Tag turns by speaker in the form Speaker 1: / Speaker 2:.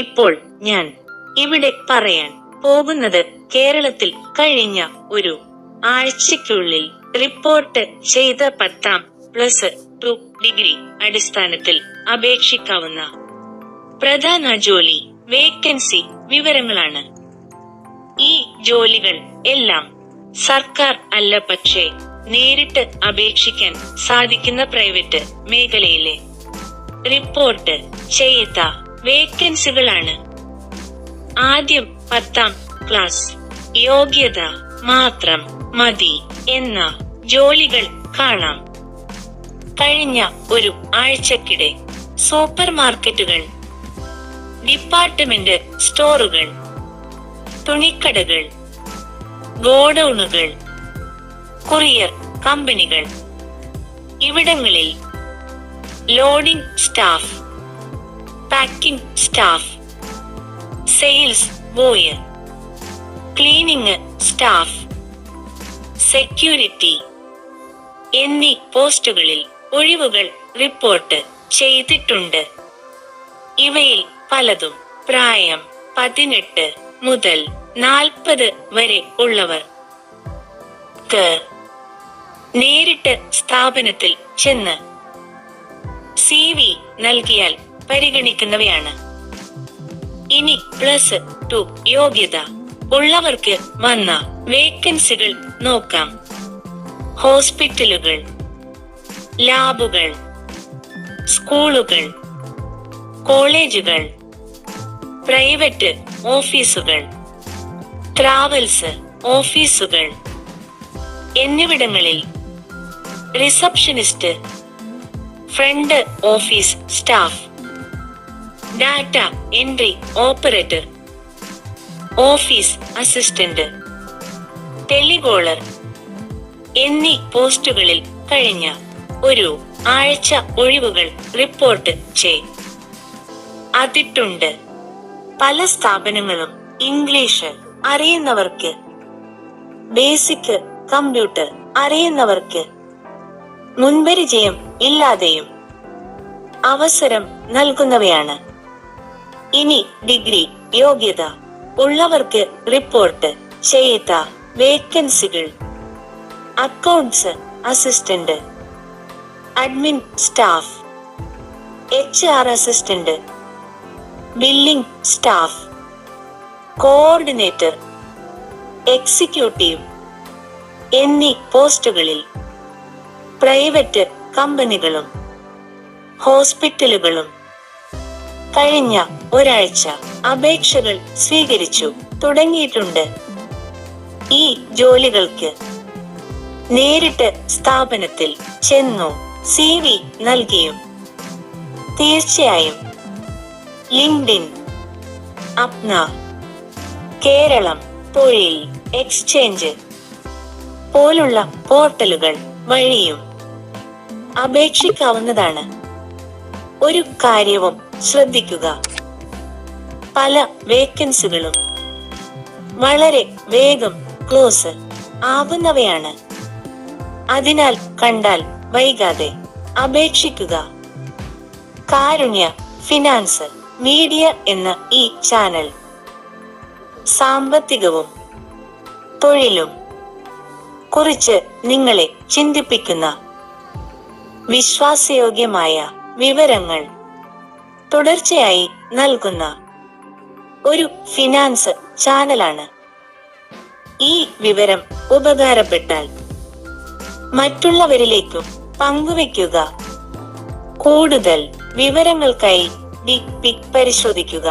Speaker 1: ഇപ്പോൾ ഞാൻ ഇവിടെ പറയാൻ പോകുന്നത് കേരളത്തിൽ കഴിഞ്ഞ ഒരു ആഴ്ചയ്ക്കുള്ളിൽ റിപ്പോർട്ട് ചെയ്ത 10+2 ഡിഗ്രി അടിസ്ഥാനത്തിൽ അപേക്ഷിക്കാവുന്ന പ്രധാന ജോലി വേക്കൻസി വിവരങ്ങളാണ്. ഈ ജോലികൾ എല്ലാം സർക്കാർ അല്ല, പക്ഷേ നേരിട്ട് അപേക്ഷിക്കാൻ സാധിക്കുന്ന പ്രൈവറ്റ് മേഖലയിലെ റിപ്പോർട്ട് ചെയ്ത വേക്കൻസികളാണ്. ആദ്യം 10ാം ക്ലാസ് യോഗ്യത മാത്രം മതി എന്ന ജോലികൾ കാണാം. കഴിഞ്ഞ ഒരു ആഴ്ചക്കിടെ സൂപ്പർ മാർക്കറ്റുകൾ, ഡിപ്പാർട്ട്മെന്റ് സ്റ്റോറുകൾ, തുണിക്കടകൾ, ഗോഡൌണുകൾ, കൊറിയർ കമ്പനികൾ ഇവിടങ്ങളിൽ loading staff, packing staff, sales boy, cleaning staff, security എന്നീ പോസ്റ്റുകളിൽ ഒഴിവുകൾ റിപ്പോർട്ട് ചെയ്തിട്ടുണ്ട്. ഇവയിൽ പലതും പ്രായം 18 മുതൽ 40 വരെ ഉള്ളവർ നേരിട്ട് സ്ഥാപനത്തിൽ ചെന്ന് CV നൽകിയാൽ പരിഗണിക്കുന്നവയാണ്. ഇനി +2 യോഗ്യത ഉള്ളവർക്ക് വന്ന വേക്കൻസികൾ നോക്കാം. ഹോസ്പിറ്റലുകൾ, ലാബുകൾ, സ്കൂളുകൾ, കോളേജുകൾ, പ്രൈവറ്റ് ഓഫീസുകൾ, ട്രാവൽസ് ഓഫീസുകൾ എന്നിവിടങ്ങളിൽ receptionist, front office staff, data entry operator, office assistant, telecaller എന്നീ പോസ്റ്റുകളിൽ കഴിഞ്ഞ ഒരു ആഴ്ച ഒഴിവുകൾ റിപ്പോർട്ട് ചെയ്തിട്ടുണ്ട്. പല സ്ഥാപനങ്ങളും ഇംഗ്ലീഷ് അറിയുന്നവർക്ക്, ബേസിക് കമ്പ്യൂട്ടർ അറിയുന്നവർക്ക് മുൻപരിചയം ഇല്ലാതെയും അവസരം നൽകുന്നവയാണ്. ഇനി ഡിഗ്രി യോഗ്യത ഉള്ളവർക്ക് റിപ്പോർട്ട് ചെയ്ത വേക്കൻസികൾ: accounts assistant, admin staff, HR assistant, billing staff, coordinator, executive എന്നീ പോസ്റ്റുകളിൽ പ്രൈവറ്റ് കമ്പനികളും ഹോസ്പിറ്റലുകളും കഴിഞ്ഞ ഒരാഴ്ച അപേക്ഷകൾ സ്വീകരിച്ചു തുടങ്ങിയിട്ടുണ്ട്. ഈ ജോലികൾക്ക് നേരിട്ട് സ്ഥാപനത്തിൽ ചെന്നു CV നൽകിയും തീർച്ചയായും ലിങ്ക്ഡിൻ, അപ്ന, കേരളം തൊഴിൽ എക്സ്ചേഞ്ച് പോലുള്ള പോർട്ടലുകൾ വഴിയും അപേക്ഷിക്കാവുന്നതാണ്. ഒരു കാര്യവും ശ്രദ്ധിക്കുക, പല വേക്കൻസികളും വളരെ വേഗം ക്ലോസ് ആവുന്നവയാണ്. അതിനാൽ കണ്ടാൽ വൈകാതെ അപേക്ഷിക്കുക. കാരുണ്യ ഫിനാൻസ് മീഡിയ എന്ന ഈ ചാനൽ സാമ്പത്തികവും തൊഴിലും കുറിച്ച് നിങ്ങളെ ചിന്തിപ്പിക്കുന്ന വിശ്വാസയോഗ്യമായ വിവരങ്ങൾ തുടർച്ചയായി നൽകുന്ന ഒരു ഫിനാൻസ് ചാനലാണ്. ഈ വിവരം ഉപകാരപ്പെട്ടാൽ മറ്റുള്ളവരിലേക്കും പങ്കുവയ്ക്കുക. കൂടുതൽ വിവരങ്ങൾക്കായി ഡിക് പിക് പരിശോധിക്കുക.